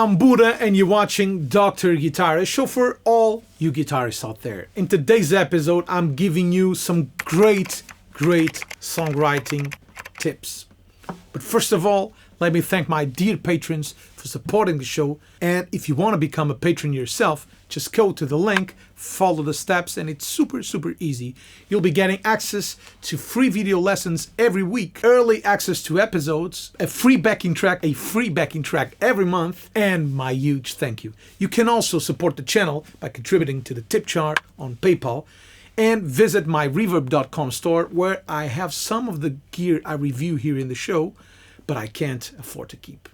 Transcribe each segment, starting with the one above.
I'm Budda and you're watching Dr. Guitar, a show for all you guitarists out there. In today's episode, I'm giving you some great songwriting tips. But first of all, let me thank my dear patrons for supporting the show. And if you want to become a patron yourself, just go to the link, follow the steps, and it's super easy. You'll be getting access to free video lessons every week, early access to episodes, a free backing track every month, and my huge thank you. You can also support the channel by contributing to the tip jar on PayPal, and visit my reverb.com store where I have some of the gear I review here in the show, but I can't afford to keep.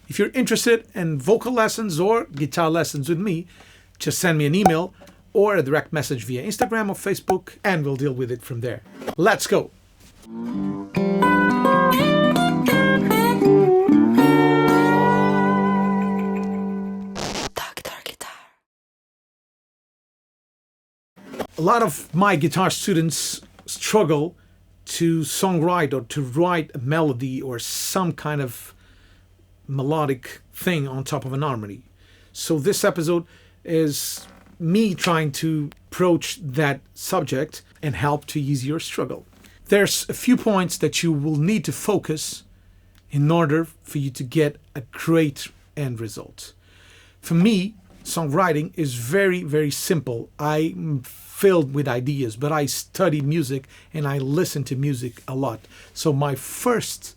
If you're interested in vocal lessons or guitar lessons with me, just send me an email or a direct message via Instagram or Facebook, and we'll deal with it from there. Let's go! A lot of my guitar students struggle to songwrite or to write a melody or some kind of melodic thing on top of an harmony. So this episode is me trying to approach that subject and help to ease your struggle. There's a few points that you will need to focus in order for you to get a great end result. For me, songwriting is very simple. I'm filled with ideas, but I study music and I listen to music a lot. So my first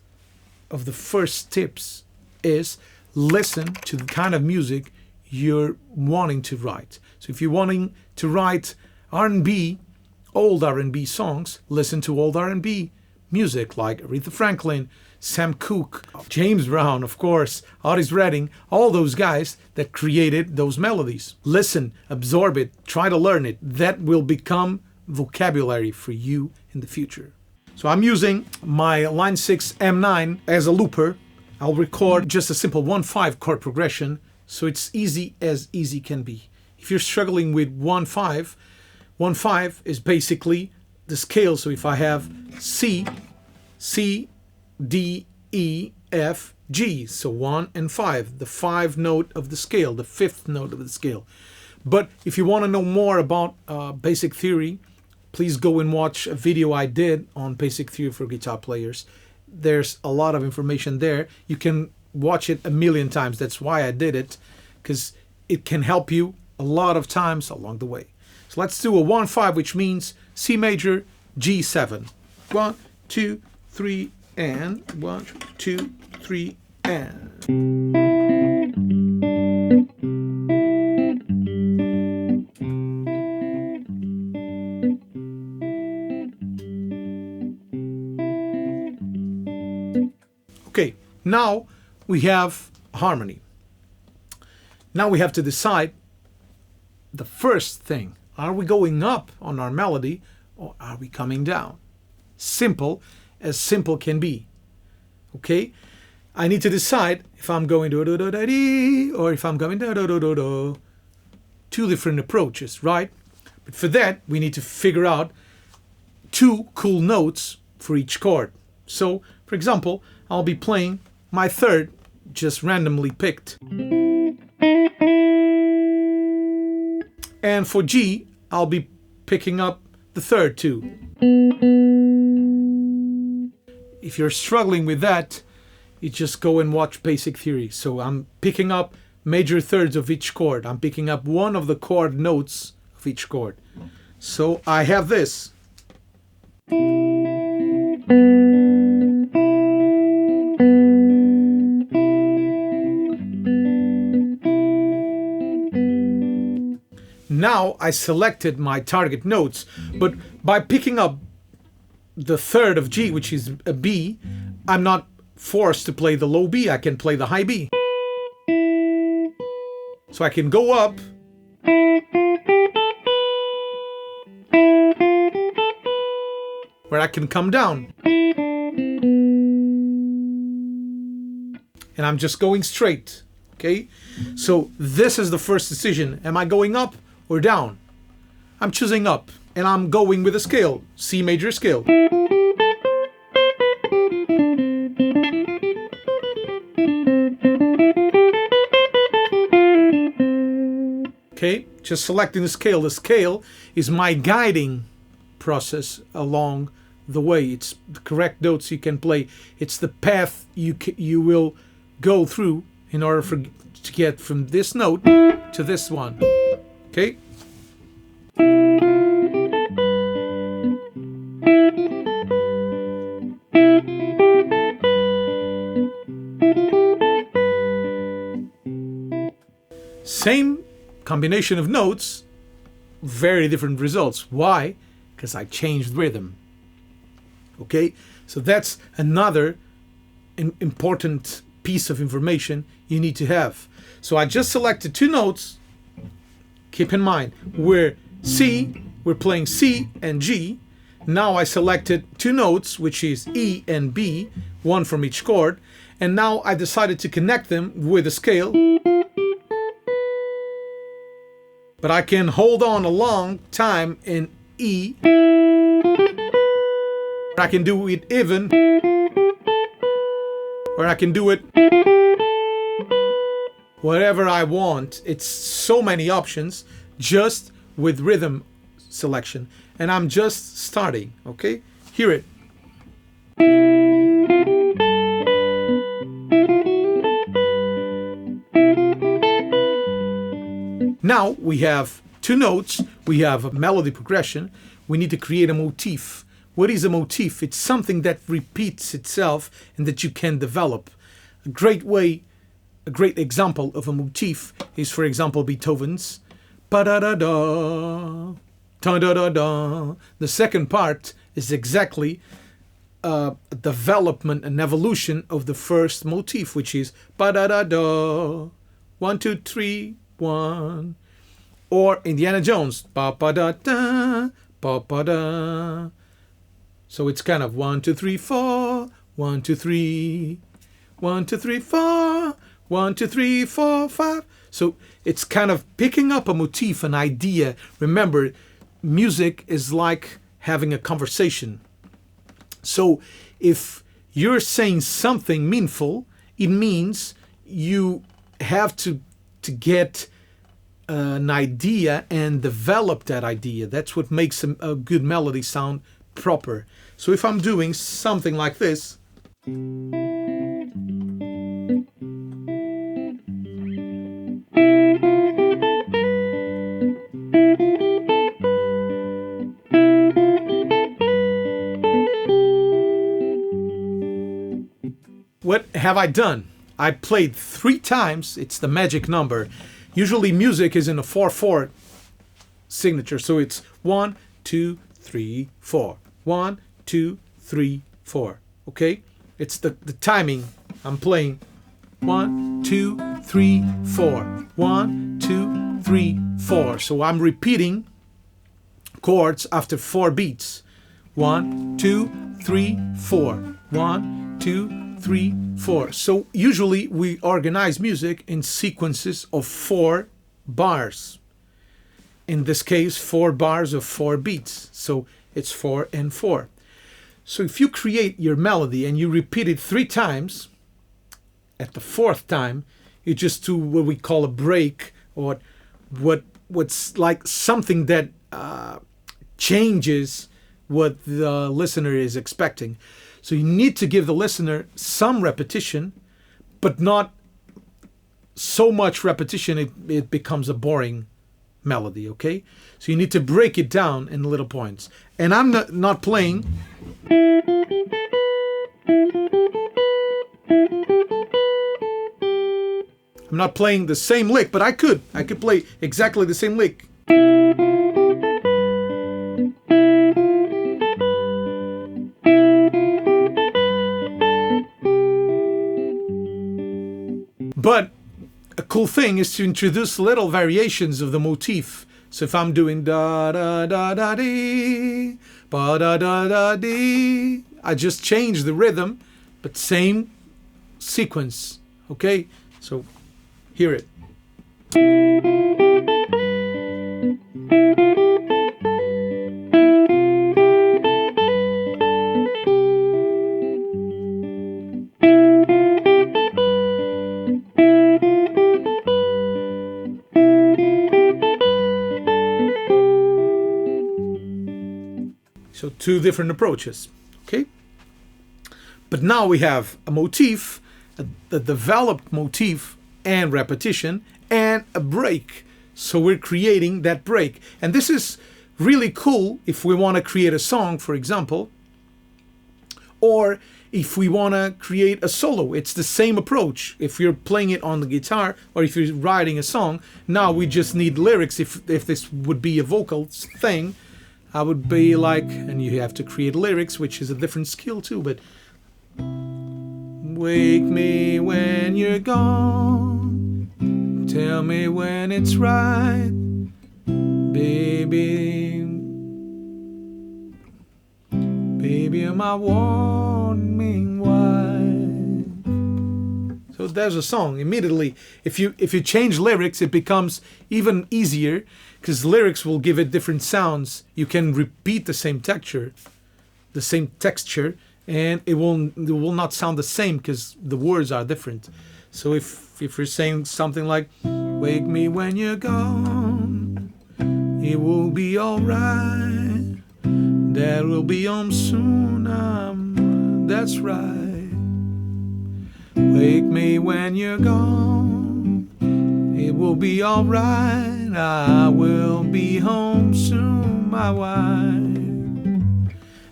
tips is listen to the kind of music you're wanting to write. So if you're wanting to write R&B, old R&B songs, listen to old R&B music like Aretha Franklin, Sam Cooke, James Brown, of course, Otis Redding, all those guys that created those melodies. Listen, absorb it, try to learn it. That will become vocabulary for you in the future. So I'm using my Line 6 M9 as a looper. I'll record just a simple 1/5 chord progression, so it's easy as easy can be. If you're struggling with 1/5, 1/5 is basically the scale. So if I have C, D, E, F, G, so 1 and 5, the 5 note of the scale, the 5th note of the scale. But if you want to know more about basic theory, please go and watch a video I did on basic theory for guitar players. There's a lot of information there. You can watch it a million times. That's why I did it, because it can help you a lot of times along the way. So let's do a 1/5, which means C major, G7. 1, 2, 3, and 1, 2, 3, and. Okay, now we have harmony. Now we have to decide the first thing. Are we going up on our melody or are we coming down? Simple as simple can be. Okay? I need to decide if I'm going do do do da dee or if I'm going do do do do do. Two different approaches, right? But for that, we need to figure out two cool notes for each chord. So, for example, I'll be playing my third, just randomly picked. And for G, I'll be picking up the third too. If you're struggling with that, you just go and watch basic theory. So I'm picking up major thirds of each chord. I'm picking up one of the chord notes of each chord. So I have this. Now I selected my target notes, but by picking up the third of G, which is a B, I'm not forced to play the low B. I can play the high B. So I can go up where I can come down. And I'm just going straight. Okay? So this is the first decision. Am I going up or down? I'm choosing up, and I'm going with a scale, C major scale. Okay, just selecting the scale. The scale is my guiding process along the way. It's the correct notes you can play. It's the path you will go through in order to get from this note to this one. Okay. Same combination of notes, very different results. Why? Because I changed rhythm. Okay, so that's another important piece of information you need to have. So I just selected two notes. Keep in mind, we're playing C and G. Now I selected two notes, which is E and B, one from each chord. And now I decided to connect them with a scale. But I can hold on a long time in E. I can do it even, or I can do it whatever I want. It's so many options just with rhythm selection. And I'm just starting, okay? Hear it. Now we have two notes, we have a melody progression, we need to create a motif. What is a motif? It's something that repeats itself and that you can develop. A great example of a motif is, for example, Beethoven's ba-da-da-da, da-da-da-da. The second part is exactly a development, an evolution of the first motif, which is ba-da-da-da, 1, 2, 3, 1. Or Indiana Jones, ba-ba-da-da, ba-ba-da. So it's kind of 1, 2, 3, 4, 1, 2, 3, 1, 2, 3, 4, 1, 2, 3, 4, 5. So it's kind of picking up a motif, an idea. Remember, music is like having a conversation. So if you're saying something meaningful, it means you have to get an idea and develop that idea. That's what makes a good melody sound proper. So if I'm doing something like this, what have I done? I played 3 times. It's the magic number. Usually music is in a 4/4 signature. So it's 1, 2, 3, 4. 1, 2, 3, 4. Okay? It's the timing. I'm playing 1, 2, 3, 4. 1, 2, 3, 4. So I'm repeating chords after 4 beats. 1, 2, 3, 4. 1, 2, 3, 4. So usually we organize music in sequences of 4 bars. In this case, 4 bars of 4 beats. So it's 4 and 4. So if you create your melody and you repeat it 3 times, at the 4th time, you just do what we call a break, or what's like something that changes what the listener is expecting. So you need to give the listener some repetition, but not so much repetition it becomes a boring melody, okay? So you need to break it down in little points. And I'm not playing. I'm not playing the same lick, but I could play exactly the same lick. But a cool thing is to introduce little variations of the motif. So if I'm doing da da da da dee, ba da da da dee, I just change the rhythm, but same sequence. Okay, so hear it. So two different approaches. Okay. But now we have a motif, a developed motif and repetition and a break. So we're creating that break. And this is really cool if we want to create a song, for example, or if we want to create a solo. It's the same approach. If you're playing it on the guitar or if you're writing a song, now we just need lyrics. If this would be a vocal thing, I would be like, and you have to create lyrics, which is a different skill too, but wake me when you're gone, tell me when it's right, baby, baby, am I warming wine? So there's a song. Immediately, if you change lyrics, it becomes even easier because lyrics will give it different sounds. You can repeat the same texture, and it will not sound the same because the words are different. So if you're saying something like, wake me when you're gone, it will be alright, that will be home soon, that's right. Wake me when you're gone, it will be alright, I will be home soon, my wife.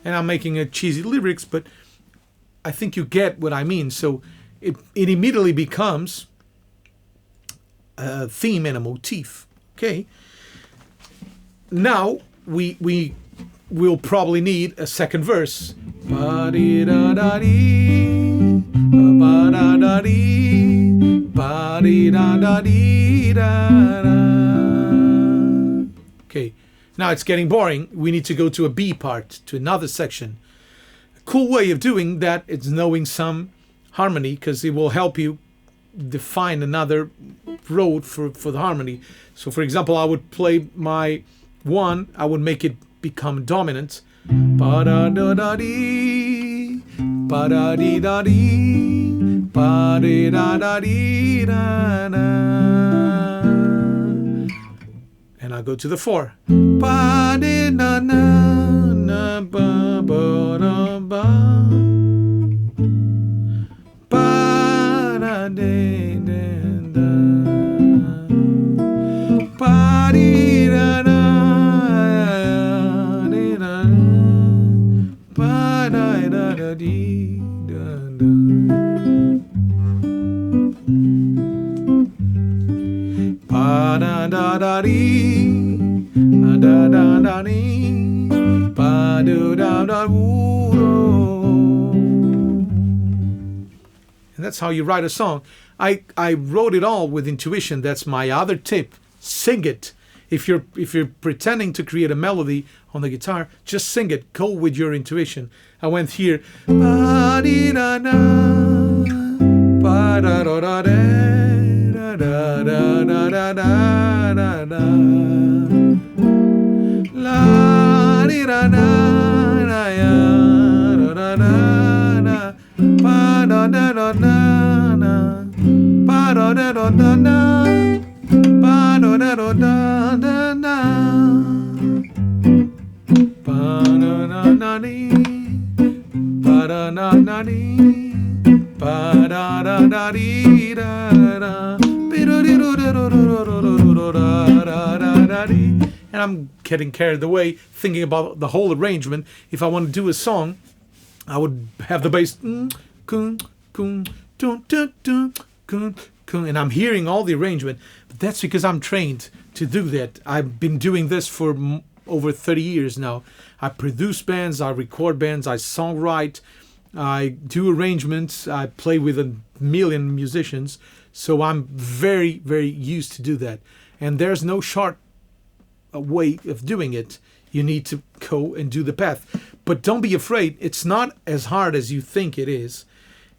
And I'm making a cheesy lyrics, but I think you get what I mean. So it immediately becomes a theme and a motif. Okay. Now we will probably need a second verse. Okay. Now it's getting boring. We need to go to a B part, to another section. A cool way of doing that is knowing some harmony, because it will help you define another road for the harmony. So for example, I would play my one, I would make it become dominant. Ba-da-da-da-dee, ba-da-dee-da-dee, ba-dee-da-da-dee-da-da. And I go to the 4. Ba-dee-da-na-na, ba-ba-da-ba, ba-da-dee-da-da, ba-dee-da-da-dee-da-da, ba-da-da-da-dee-da-da. Ba-da-da-da-dee, da-da-da-dee, ba-do-da-da-woo-do. And that's how you write a song. I wrote it all with intuition. That's my other tip. Sing it. If you're pretending to create a melody on the guitar, just sing it. Go with your intuition. I went here. Ba-dee-da-da, ba-da-da-da-da. Da da da da da da da, la di da da da ya da da da da, ba da da da da da, ba da da da da da, ba da da da da da da, ba da da da dee, ba da da da dee, ba da da da dee da da. And I'm getting carried away thinking about the whole arrangement. If I want to do a song, I would have the bass, and I'm hearing all the arrangement. But that's because I'm trained to do that. I've been doing this for over 30 years now. I produce bands, I record bands, I songwrite, I do arrangements, I play with a million musicians. So I'm very, very used to do that. And there's no short way of doing it. You need to go and do the path. But don't be afraid. It's not as hard as you think it is.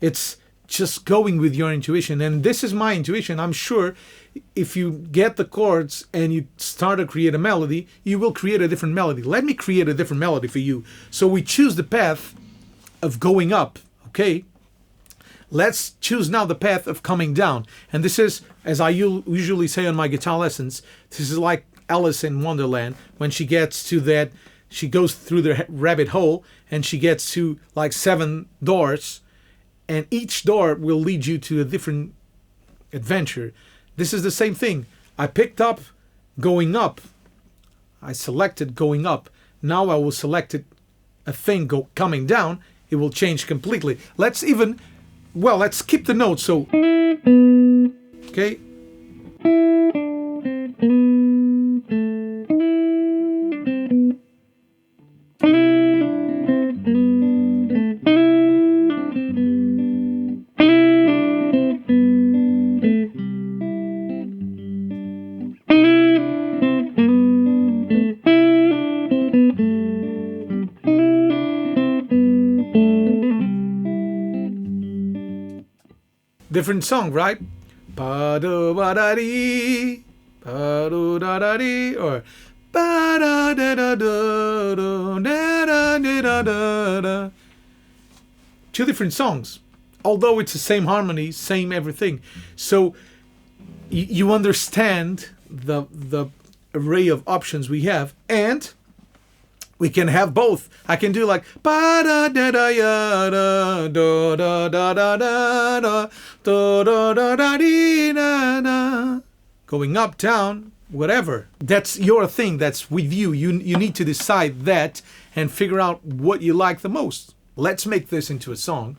It's just going with your intuition. And this is my intuition. I'm sure if you get the chords and you start to create a melody, you will create a different melody. Let me create a different melody for you. So we choose the path of going up, okay? Let's choose now the path of coming down. And this is, as I usually say on my guitar lessons, this is like Alice in Wonderland. When she gets to that, she goes through the rabbit hole and she gets to like 7 doors, and each door will lead you to a different adventure. This is the same thing. I picked up going up. I selected going up. Now I will select it, a thing coming down. It will change completely. Let's keep the note. So, okay. Different song, right? Ba-do-ba-da-dee, ba-do-da-da-dee, or ba-da-da-da-da-da-da-da-da-da. 2 different songs, although it's the same harmony, same everything. So you understand the array of options we have, and we can have both. I can do like ba da da da ya da da da da da da da da da da dee da da. Going up, down, whatever. That's your thing. That's with you. You need to decide that and figure out what you like the most. Let's make this into a song.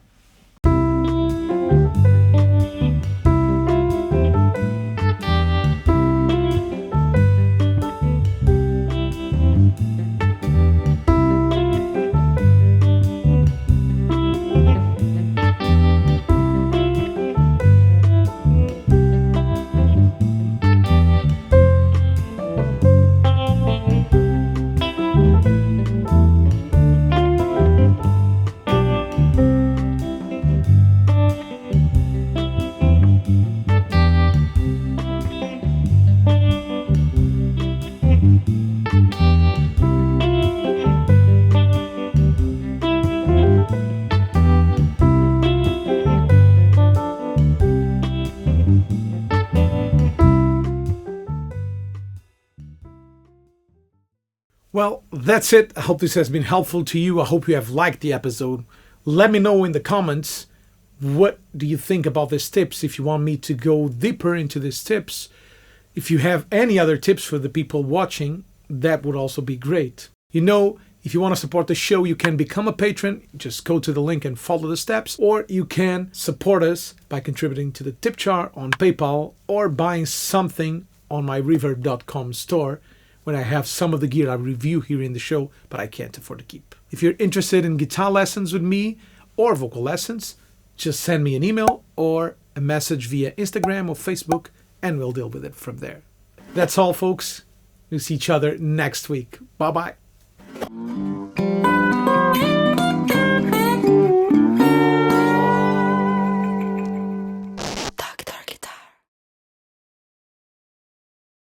Well, that's it. I hope this has been helpful to you. I hope you have liked the episode. Let me know in the comments, what do you think about these tips? If you want me to go deeper into these tips, if you have any other tips for the people watching, that would also be great. You know, if you want to support the show, you can become a patron. Just go to the link and follow the steps. Or you can support us by contributing to the tip jar on PayPal or buying something on my reverb.com store, when I have some of the gear I review here in the show, but I can't afford to keep. If you're interested in guitar lessons with me or vocal lessons, just send me an email or a message via Instagram or Facebook, and we'll deal with it from there. That's all, folks. We'll see each other next week. Bye-bye.